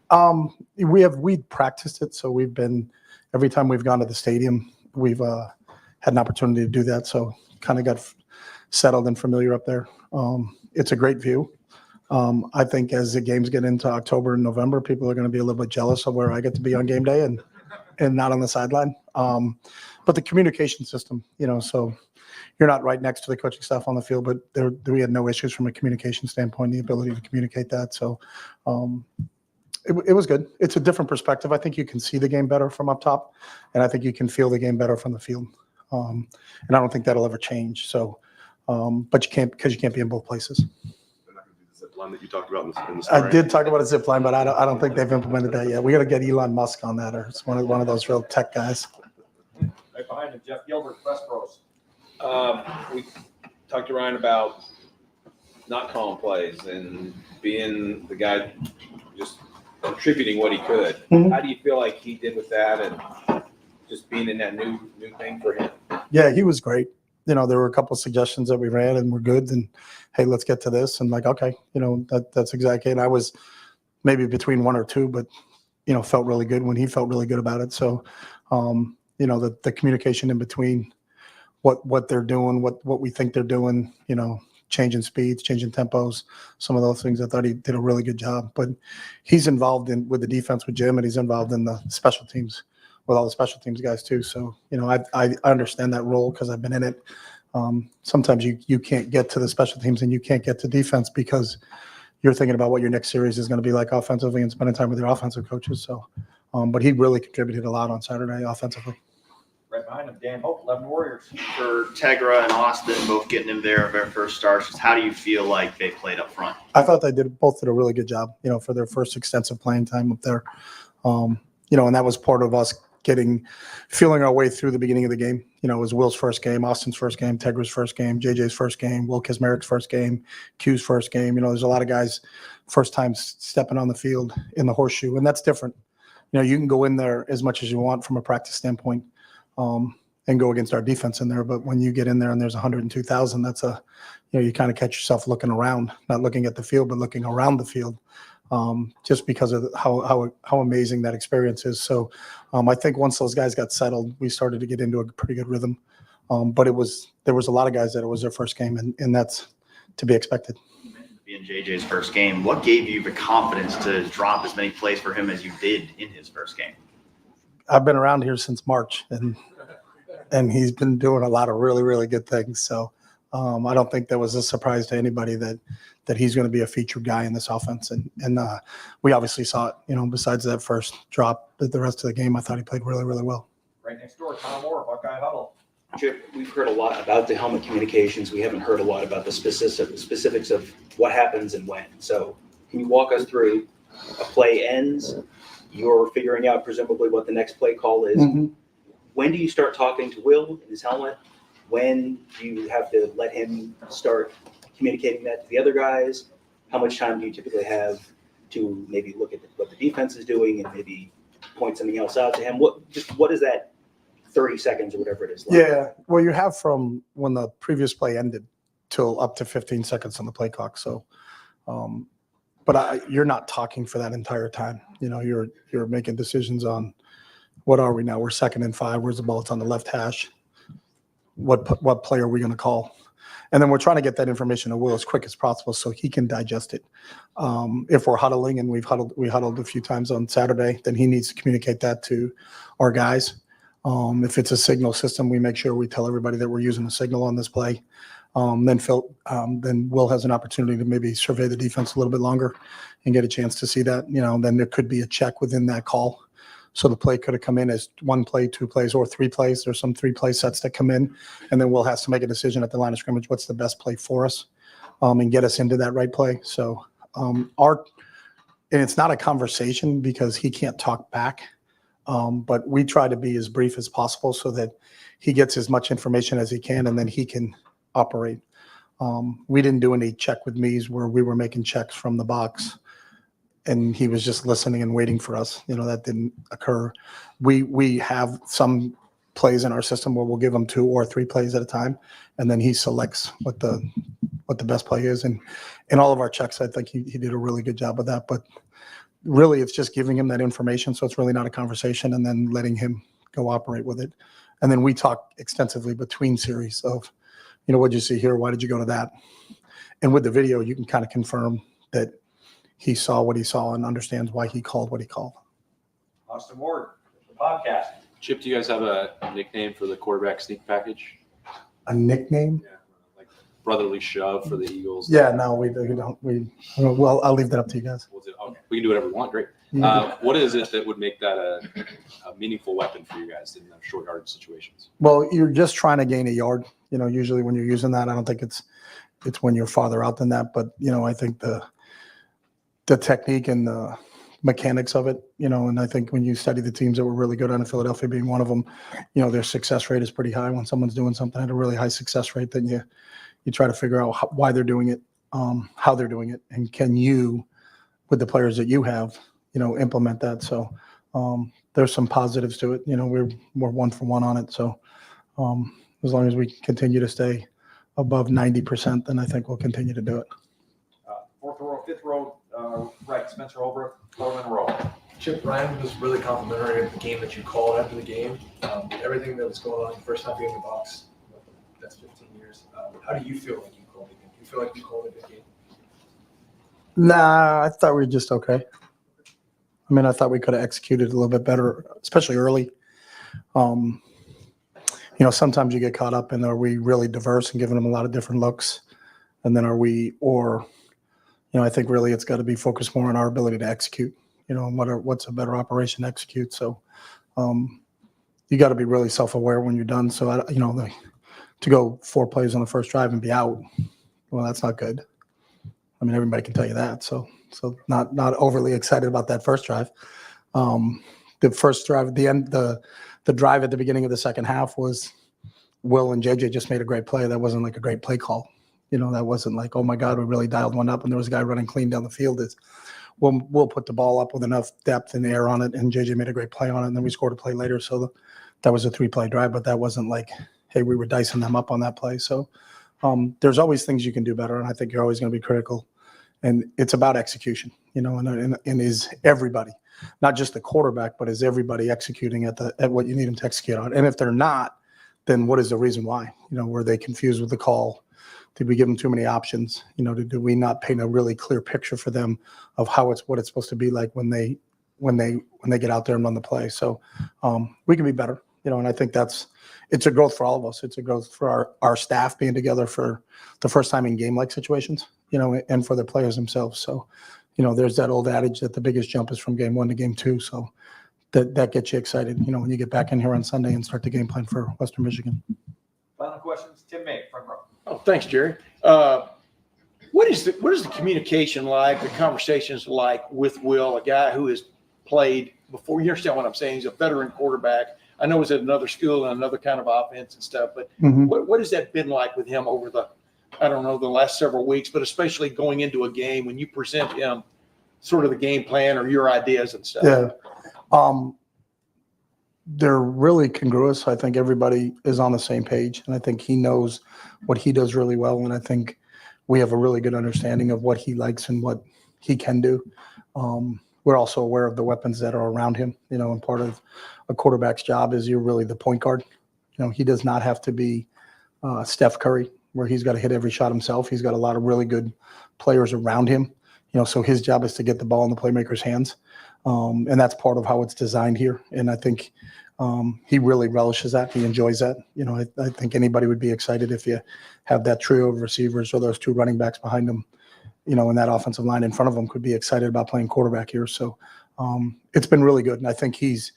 We practiced it, so we've been every time we've gone to the stadium, we've had an opportunity to do that. So kind of got settled and familiar up there. It's a great view. I think as the games get into October and November, people are going to be a little bit jealous of where I get to be on game day and not on the sideline. But the communication system, so you're not right next to the coaching staff on the field, but we had no issues from a communication standpoint, the ability to communicate that. So it was good. It's a different perspective. I think you can see the game better from up top, and I think you can feel the game better from the field. And I don't think that'll ever change. So, but you can't be in both places. Line that you talked about in the I did talk about a zip line, but I don't think they've implemented that yet. We got to get Elon Musk on that, or it's one of those real tech guys. Right behind him, Jeff Gilbert, Press Pros. We talked to Ryan about not calling plays and being the guy just contributing what he could. Mm-hmm. How do you feel like he did with that and just being in that new thing for him? Yeah, he was great. There were a couple of suggestions that we ran and we're good. And hey, let's get to this. And okay, that's exactly. And I was maybe between one or two, but felt really good when he felt really good about it. So, the communication in between what they're doing, what we think they're doing, changing speeds, changing tempos, some of those things. I thought he did a really good job. But he's involved with the defense with Jim, and he's involved in the special teams with all the special teams guys too. So, I understand that role because I've been in it. Sometimes you can't get to the special teams and you can't get to defense because you're thinking about what your next series is going to be like offensively and spending time with your offensive coaches. So, but he really contributed a lot on Saturday offensively. Right behind him, Dan Hope, 11 Warriors. For Tegra and Austin both getting in their first starts, just how do you feel like they played up front? I thought they both did a really good job, for their first extensive playing time up there. And that was part of us feeling our way through the beginning of the game. It was Will's first game, Austin's first game, Tegra's first game, JJ's first game, Will Kismerik's first game, Q's first game. There's a lot of guys first time stepping on the field in the horseshoe, and that's different. You can go in there as much as you want from a practice standpoint. and go against our defense in there. But when you get in there and there's 102,000, that's you kind of catch yourself looking around, not looking at the field, but looking around the field, just because of how amazing that experience is. So I think once those guys got settled, we started to get into a pretty good rhythm. But there was a lot of guys that it was their first game, and that's to be expected. Being JJ's first game, what gave you the confidence to drop as many plays for him as you did in his first game? I've been around here since March, and he's been doing a lot of really, really good things. So I don't think that was a surprise to anybody that he's going to be a featured guy in this offense. And we obviously saw it, besides that first drop, the rest of the game, I thought he played really, really well. Right next door, Tom Moore, Buckeye Huddle. Chip, we've heard a lot about the helmet communications. We haven't heard a lot about the specifics of what happens and when. So can you walk us through a play ends, you're figuring out presumably what the next play call is. Mm-hmm. When do you start talking to Will in his helmet? When do you have to let him start communicating that to the other guys? How much time do you typically have to maybe look at what the defense is doing and maybe point something else out to him? What is that 30 seconds or whatever it is like? Yeah, well, you have from when the previous play ended till up to 15 seconds on the play clock. So, but you're not talking for that entire time. You're making decisions on what are we now? We're 2nd and 5. Where's the ball? It's on the left hash. What play are we going to call? And then we're trying to get that information to Will as quick as possible so he can digest it. If we're huddling, and we huddled a few times on Saturday, then he needs to communicate that to our guys. If it's a signal system, we make sure we tell everybody that we're using a signal on this play. Then Will has an opportunity to maybe survey the defense a little bit longer and get a chance to see that. Then there could be a check within that call. So the play could have come in as 1 play, 2 plays, or 3 plays. There's some 3-play sets that come in, and then Will has to make a decision at the line of scrimmage, what's the best play for us, and get us into that right play. So and it's not a conversation because he can't talk back, but we try to be as brief as possible so that he gets as much information as he can, and then he can operate. We didn't do any check with me's where we were making checks from the box and he was just listening and waiting for us. That didn't occur. We have some plays in our system where we'll give him 2 or 3 plays at a time, and then he selects what the best play is. And in all of our checks, I think he did a really good job of that. But really, it's just giving him that information, so it's really not a conversation, and then letting him go operate with it. And then we talk extensively between series of, what'd you see here? Why did you go to that? And with the video, you can kind of confirm that he saw what he saw and understands why he called what he called. Austin Ward, the podcast. Chip, do you guys have a nickname for the quarterback sneak package? A nickname? Yeah, like brotherly shove for the Eagles. Yeah, no, we don't. Well, I'll leave that up to you guys. Okay. We can do whatever we want. Great. What is it that would make that a meaningful weapon for you guys in short yard situations? Well, you're just trying to gain a yard. Usually when you're using that, I don't think it's when you're farther out than that. But I think the technique and the mechanics of it, and I think when you study the teams that were really good on it, Philadelphia being one of them, their success rate is pretty high. When someone's doing something at a really high success rate, then you try to figure out why they're doing it, how they're doing it, and can you, with the players that you have, implement that. So there's some positives to it. We're 1 for 1 on it. So as long as we continue to stay above 90%, then I think we'll continue to do it. 4th row, 5th row, right, Spencer Holbrook, Lettermen Row. Chip, Ryan was really complimentary of the game that you called after the game. Everything that was going on the first time being in the box, that's 15 years. How do you feel like you called it? Do you feel like you called it a good game? Nah, I thought we were just okay. I thought we could have executed a little bit better, especially early. Sometimes you get caught up in, are we really diverse and giving them a lot of different looks? And then I think really it's got to be focused more on our ability to execute, what's a better operation to execute. So you got to be really self-aware when you're done. So, to go 4 plays on the first drive and be out, well, that's not good. Everybody can tell you that. So not overly excited about that first drive. The first drive at the end, the drive at the beginning of the second half was Will and JJ just made a great play. That wasn't like a great play call. That wasn't like, oh my God, we really dialed one up and there was a guy running clean down the field. We'll put the ball up with enough depth and air on it, and JJ made a great play on it, and then we scored a play later. So that was a 3-play drive, but that wasn't like, hey, we were dicing them up on that play. So there's always things you can do better, and I think you're always going to be critical. And it's about execution, and is everybody, not just the quarterback, but is everybody executing at what you need them to execute on? And if they're not, then what is the reason why? Were they confused with the call? Did we give them too many options? Did we not paint a really clear picture for them of what it's supposed to be like when they get out there and run the play? So we can be better, and I think it's a growth for all of us. It's a growth for our staff being together for the first time in game-like situations, and for the players themselves. So, there's that old adage that the biggest jump is from game 1 to game 2. So that gets you excited, when you get back in here on Sunday and start the game plan for Western Michigan. Final questions, Tim May, front row. Oh, thanks, Jerry. What is the communication like, the conversations like with Will, a guy who has played before? You understand what I'm saying? He's a veteran quarterback. I know he's at another school and another kind of offense and stuff, but what has that been like with him over the last several weeks, but especially going into a game when you present him sort of the game plan or your ideas and stuff? Yeah. They're really congruous. I think everybody is on the same page, and I think he knows what he does really well, and I think we have a really good understanding of what he likes and what he can do. We're also aware of the weapons that are around him, and part of a quarterback's job is you're really the point guard. He does not have to be Steph Curry, where he's got to hit every shot himself. He's got a lot of really good players around him, so his job is to get the ball in the playmaker's hands. And that's part of how it's designed here. And I think he really relishes that. He enjoys that. I think anybody would be excited if you have that trio of receivers or those 2 running backs behind them, and that offensive line in front of them could be excited about playing quarterback here. So it's been really good. And I think he's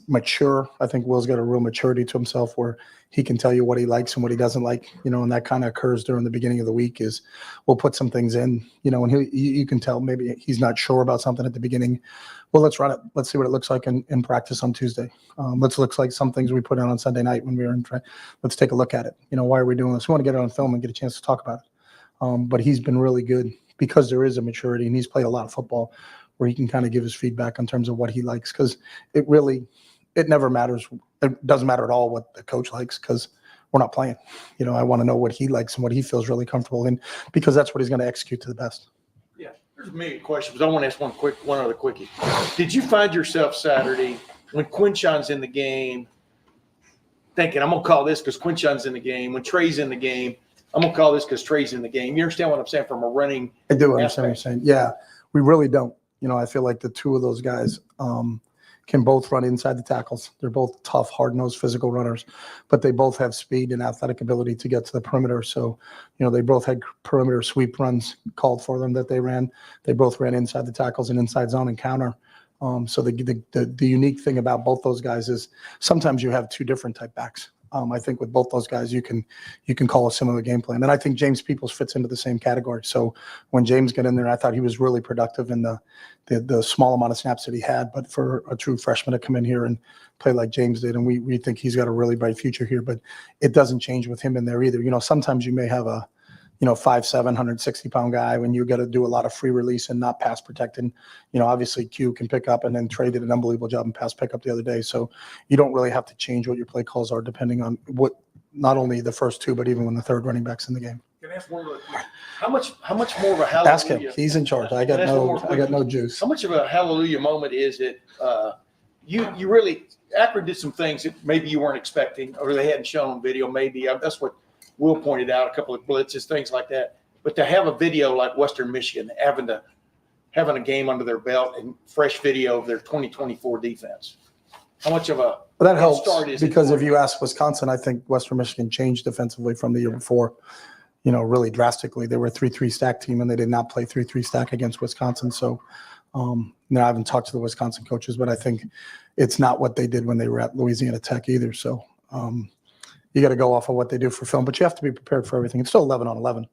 mature. I think Will's got a real maturity to himself where he can tell you what he likes and what he doesn't like, and that kind of occurs during the beginning of the week. Is we'll put some things in, and you can tell maybe he's not sure about something at the beginning. Well, let's run it. Let's see what it looks like in practice on Tuesday. Let's look like some things we put on Sunday night when we were in. Let's take a look at it. Why are we doing this? We want to get it on film and get a chance to talk about it. But he's been really good because there is a maturity, and he's played a lot of football where he can kind of give his feedback in terms of what he likes, because it never matters. It doesn't matter at all what the coach likes, because we're not playing. I want to know what he likes and what he feels really comfortable in, because that's what he's going to execute to the best. Yeah, there's a million questions. I want to ask one other quickie. Did you find yourself Saturday when Quinshon's in the game thinking, I'm going to call this because Quinshon's in the game? When Trey's in the game, I'm going to call this because Trey's in the game. You understand what I'm saying from a running I do understand what you're saying. Yeah, we really don't. I feel like the 2 of those guys can both run inside the tackles. They're both tough, hard-nosed, physical runners, but they both have speed and athletic ability to get to the perimeter. So, they both had perimeter sweep runs called for them that they ran. They both ran inside the tackles and inside zone and counter. So the unique thing about both those guys is sometimes you have 2 different type backs. I think with both those guys, you can call a similar game plan. And I think James Peoples fits into the same category. So when James got in there, I thought he was really productive in the small amount of snaps that he had. But for a true freshman to come in here and play like James did, and we think he's got a really bright future here. But it doesn't change with him in there either. Sometimes you may have a 5'7", 160-pound guy when you got to do a lot of free release and not pass protecting. Obviously Q can pick up, and then Trey did an unbelievable job in pass pickup the other day. So you don't really have to change what your play calls are depending on what, not only the first 2, but even when the 3rd running back's in the game. Can I ask one more question? How much more of a hallelujah? Ask him. He's in charge. I got no juice. How much of a hallelujah moment is it? You really, Akron did some things that maybe you weren't expecting, or they hadn't shown on video. Maybe that's what Will pointed out, a couple of blitzes, things like that. But to have a video like Western Michigan, having a game under their belt and fresh video of their 2024 defense, how much of a that helps start is because if you ask Wisconsin, I think Western Michigan changed defensively from the year before, really drastically. They were a 3-3 stack team, and they did not play 3-3 stack against Wisconsin. So I haven't talked to the Wisconsin coaches, but I think it's not what they did when they were at Louisiana Tech either. So you got to go off of what they do for film, but you have to be prepared for everything. It's still 11 on 11,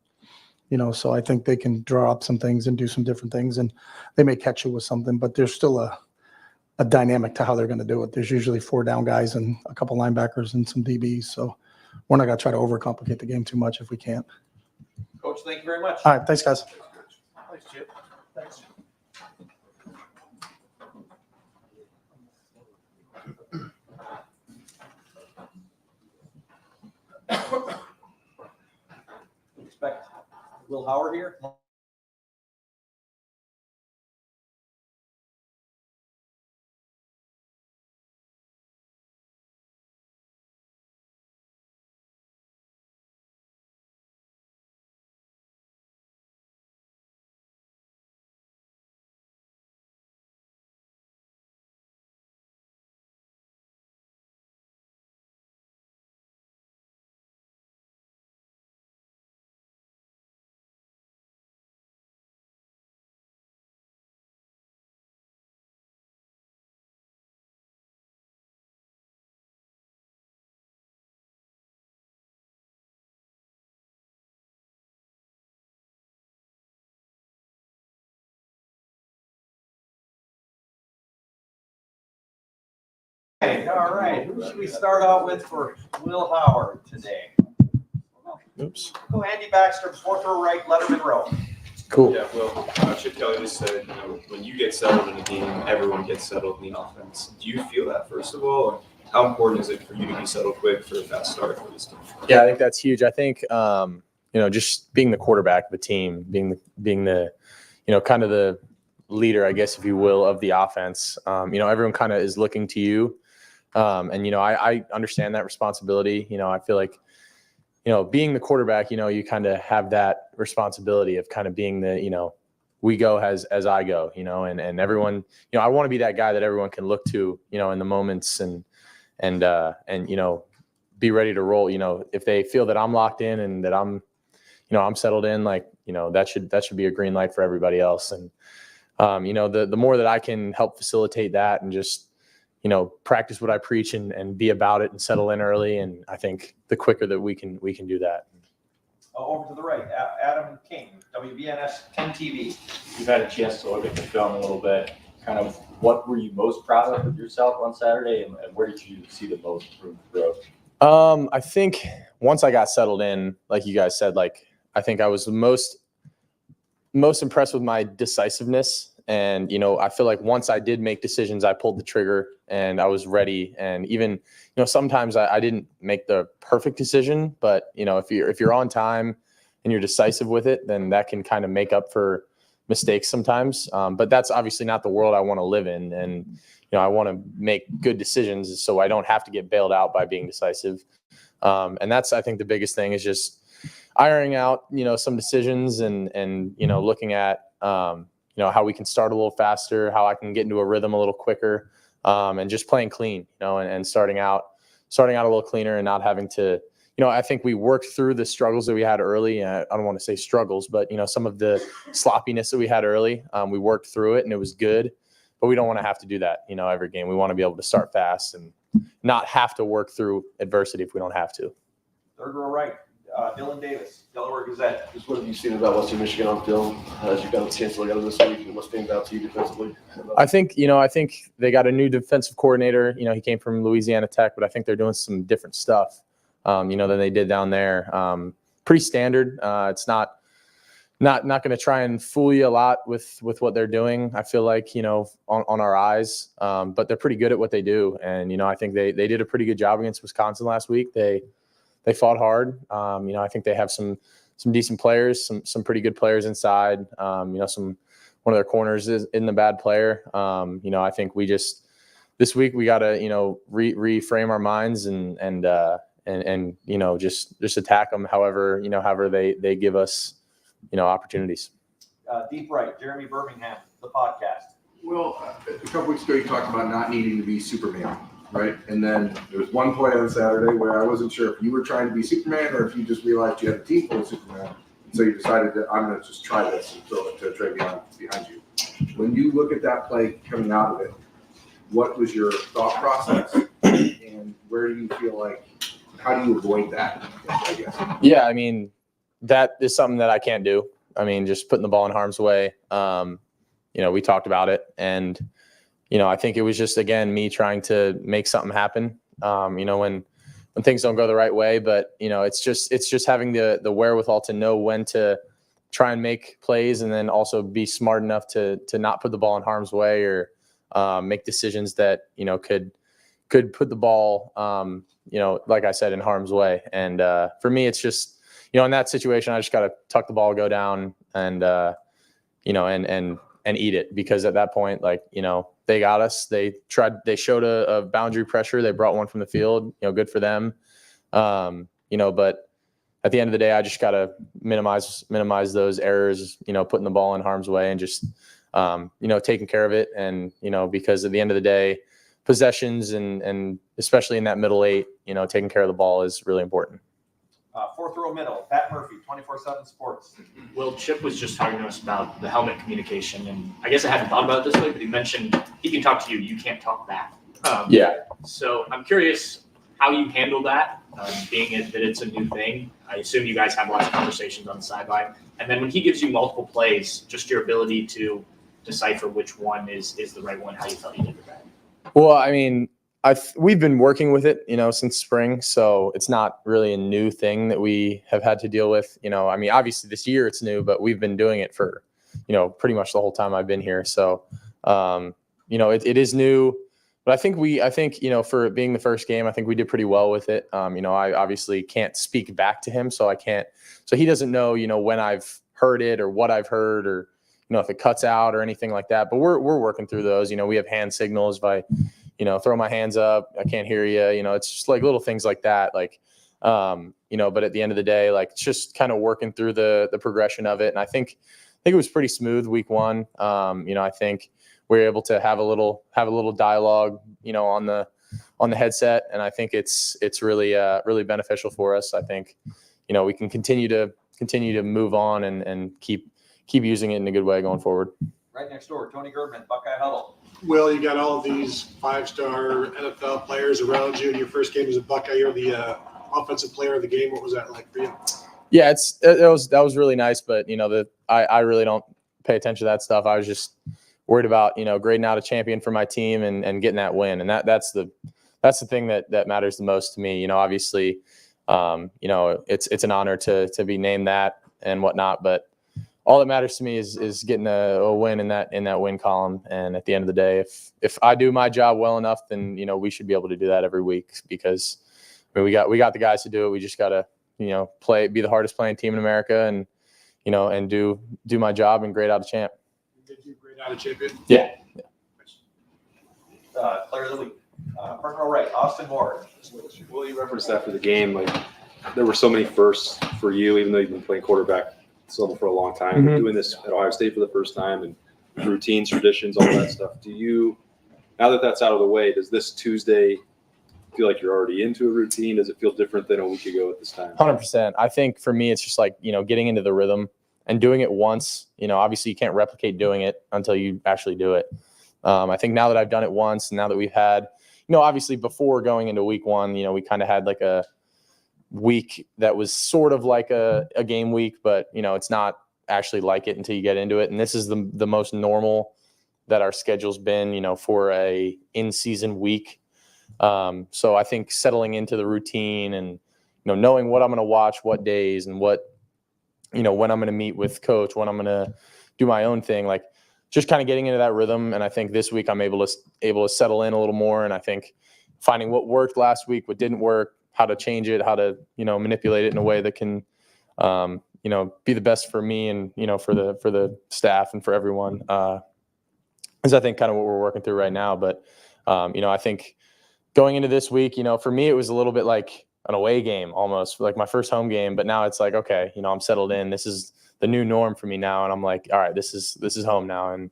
so I think they can draw up some things and do some different things, and they may catch you with something, but there's still a dynamic to how they're going to do it. There's usually 4 down guys and a couple linebackers and some DBs. So we're not going to try to overcomplicate the game too much if we can't. Coach, thank you very much. All right. Thanks, guys. Thanks, Chip. Thanks. Expect Will Howard here. Hey, all right, who should we start out with for Will Howard today? Oops. Go Andy Baxter, fourth row right, Lettermen Row. Cool. Yeah, well, Chip Kelly just said, when you get settled in a game, everyone gets settled in the offense. Do you feel that, first of all? Or how important is it for you to be settled quick for a fast start for this team? Yeah, I think that's huge. I think, just being the quarterback of the team, being the kind of the leader, I guess, if you will, of the offense, everyone kind of is looking to you. I understand that responsibility. I feel like, being the quarterback, you kind of have that responsibility of kind of being the, we go as I go, and everyone, I want to be that guy that everyone can look to, in the moments and be ready to roll. If they feel that I'm locked in and that I'm settled in, that should be a green light for everybody else. And, the more that I can help facilitate that and just, practice what I preach and be about it and settle in early. And I think the quicker that we can do that. Over to the right, Adam King, WBNS 10 TV. You've had a chance to look at the film a little bit. Kind of what were you most proud of yourself on Saturday, and where did you see the most improved growth? I think once I got settled in, like you guys said, I think I was most impressed with my decisiveness. And, I feel like once I did make decisions, I pulled the trigger and I was ready. And even, sometimes I didn't make the perfect decision, but, if you're on time and you're decisive with it, then that can kind of make up for mistakes sometimes. But that's obviously not the world I want to live in. And, I want to make good decisions so I don't have to get bailed out by being decisive. And that's, I think, the biggest thing is just ironing out, some decisions and looking at, how we can start a little faster, how I can get into a rhythm a little quicker, and just playing clean, and starting out a little cleaner and not having to, I think we worked through the struggles that we had early. I don't want to say struggles, but, some of the sloppiness that we had early, we worked through it and it was good, but we don't want to have to do that, every game. We want to be able to start fast and not have to work through adversity if we don't have to. Third row right, Dylan Davis, Delaware Gazette. Just what have you seen about Western Michigan on film as you've got a chance to look at it this week, and what stands out to you defensively? I think they got a new defensive coordinator. He came from Louisiana Tech, but I think they're doing some different stuff, than they did down there. Pretty standard. It's not going to try and fool you a lot with what they're doing. I feel like, on our eyes, but they're pretty good at what they do. And, I think they did a pretty good job against Wisconsin last week. They fought hard. I think they have some decent players, some pretty good players inside. One of their corners isn't a bad player. I think this week we got to, reframe our minds and just attack them however they give us, opportunities. Deep right, Jeremy Birmingham, the podcast. Well, a couple weeks ago, you talked about not needing to be Superman, right? And then there was one play on Saturday where I wasn't sure if you were trying to be Superman or if you just realized you had a team full of Superman. And so you decided that I'm going to just try this and throw it to Travion behind you. When you look at that play coming out of it, what was your thought process? And where do you feel like, how do you avoid that, I guess? Yeah, that is something that I can't do. Just putting the ball in harm's way. We talked about it, and I think it was just, again, me trying to make something happen. When things don't go the right way, but it's just having the wherewithal to know when to try and make plays, and then also be smart enough to not put the ball in harm's way or make decisions that could put the ball, like I said, in harm's way. And for me, it's just, in that situation, I just got to tuck the ball, go down, and and eat it, because at that point, they got us. They showed a boundary pressure. They brought one from the field. Good for them. But at the end of the day, I just got to minimize those errors. Putting the ball in harm's way and just taking care of it. And because at the end of the day, possessions and especially in that middle eight, taking care of the ball is really important. Fourth row middle, Pat Murphy, 24/7 Sports. Well, Chip was just talking to us about the helmet communication, and I guess I hadn't thought about it this way, but he mentioned he can talk to you, you can't talk back. So I'm curious how you handle that, being that it's a new thing. I assume you guys have lots of conversations on the sideline. And then when he gives you multiple plays, just your ability to decipher which one is the right one, how you felt you did with that. Well, I mean, we've been working with it, since spring, so it's not really a new thing that we have had to deal with. I mean, obviously this year it's new, but we've been doing it for, pretty much the whole time I've been here. So, it is new, but I think, for it being the first game, I think we did pretty well with it. I obviously can't speak back to him, so he doesn't know, when I've heard it or what I've heard, or, if it cuts out or anything like that. But we're working through those. We have hand signals. If I, throw my hands up, I can't hear you. It's just like little things like that. But at the end of the day, it's just kind of working through the progression of it. And I think it was pretty smooth week one. I think we were able to have a little dialogue, on the headset. And I think it's really beneficial for us. I think, we can continue to move on and keep using it in a good way going forward. Right next door, Tony Girdman, Buckeye Huddle. Will, you got all of these five-star NFL players around you in your first game as a Buckeye. You're the offensive player of the game. What was that like for you? Yeah, that was really nice, but I really don't pay attention to that stuff. I was just worried about grading out a champion for my team and getting that win, and that's the thing that matters the most to me. Obviously, it's an honor to be named that and whatnot, but all that matters to me is getting a win in that win column. And at the end of the day, if I do my job well enough, then we should be able to do that every week, because we got the guys to do it. We just got to be the hardest playing team in America, and and do my job and grade out a champ. Did you grade out a champion? Yeah. Player of the week, front row right, Austin Moore. Well, you referenced after the game, there were so many firsts for you, even though you've been playing quarterback level for a long time, Mm-hmm. doing this at Ohio State for the first time, and routines, traditions, all that stuff. Do you, now that that's out of the way, does this Tuesday feel like you're already into a routine? Does it feel different than a week ago at this time? 100%. I think for me, it's just getting into the rhythm and doing it once. Obviously you can't replicate doing it until you actually do it. I think now that I've done it once, and now that we've had, obviously before going into week one, we kind of had a week that was sort of like a game week, but it's not actually like it until you get into it. And this is the most normal that our schedule's been, for a in-season week. So I think settling into the routine and knowing what I'm going to watch, what days, and what when I'm going to meet with coach, when I'm going to do my own thing, just kind of getting into that rhythm. And I think this week I'm able to settle in a little more. And I think finding what worked last week, what didn't work, how to change it, how to, manipulate it in a way that can, be the best for me and, for the staff and for everyone, is I think kind of what we're working through right now. But, I think going into this week, for me, it was a little bit like an away game, almost like my first home game. But now it's like, okay, I'm settled in. This is the new norm for me now. And I'm like, all right, this is home now. And,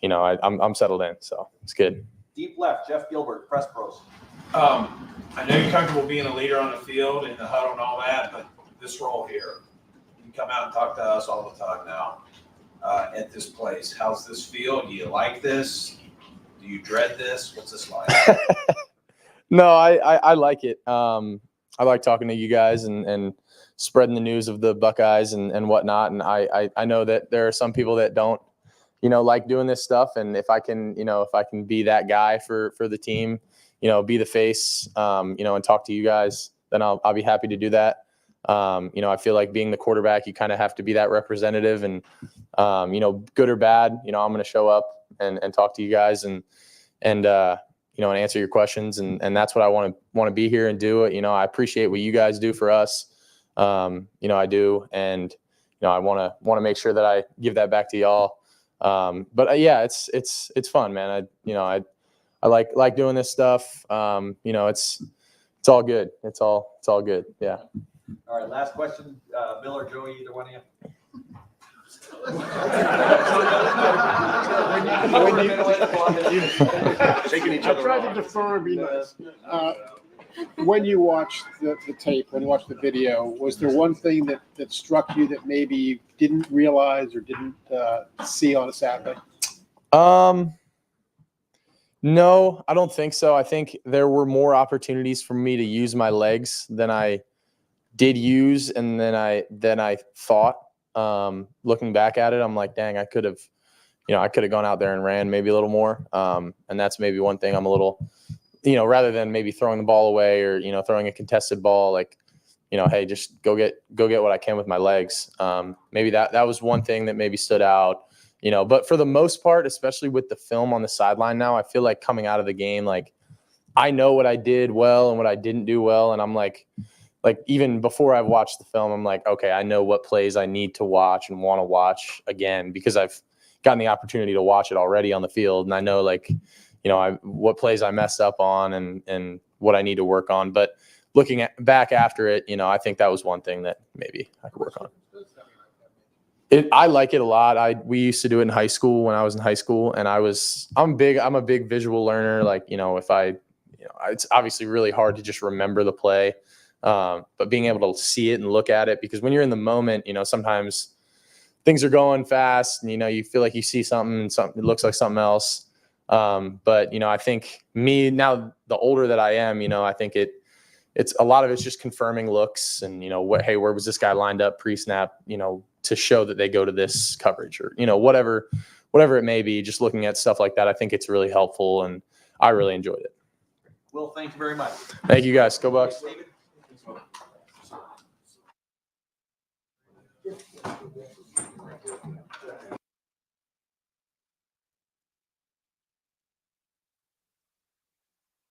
I'm settled in. So it's good. Deep left, Jeff Gilbert, Press Pros. I know you're comfortable being a leader on the field and the huddle and all that, but this role here, you come out and talk to us all the time now at this place. How's this feel? Do you like this? Do you dread this? What's this like? No, I like it. I like talking to you guys and spreading the news of the Buckeyes and whatnot. And I know that there are some people that don't, like doing this stuff. And if I can be that guy for the team, be the face, and talk to you guys, then I'll be happy to do that. I feel like being the quarterback, you kind of have to be that representative, and, good or bad, I'm going to show up and talk to you guys and and answer your questions. And that's what I want to be here and do. I appreciate what you guys do for us. I do. And, I want to make sure that I give that back to y'all. But yeah, it's fun, man. I like doing this stuff. It's all good. It's all good. Yeah. All right, last question, Bill or Joey, either one of you. Shaking each I other tried off. to defer and be nice. When you watched the tape, when you watched the video, was there one thing that struck you that maybe you didn't realize or didn't see on a Saturday? No, I don't think so. I think there were more opportunities for me to use my legs than I did use and than I thought. Looking back at it, I'm like, dang, I could have gone out there and ran maybe a little more. And that's maybe one thing I'm a little, rather than maybe throwing the ball away or, throwing a contested ball, like, hey, just go get what I can with my legs. Maybe that was one thing that maybe stood out, but for the most part, especially with the film on the sideline now, I feel like coming out of the game, like I know what I did well and what I didn't do well. And I'm like even before I've watched the film, I'm like, okay, I know what plays I need to watch and want to watch again because I've gotten the opportunity to watch it already on the field. And I know what plays I messed up on and what I need to work on. But looking back after it, I think that was one thing that maybe I could work on. I like it a lot. We used to do it in high school when I was in high school, and I'm a big visual learner. Like, it's obviously really hard to just remember the play. But being able to see it and look at it, because when you're in the moment, sometimes things are going fast and, you feel like you see something and it looks like something else. But, I think now the older that I am, I think it's a lot of it's just confirming looks and, hey, where was this guy lined up pre-snap, to show that they go to this coverage or, whatever it may be, just looking at stuff like that. I think it's really helpful and I really enjoyed it. Will, thank you very much. Thank you guys. Go Bucks. David?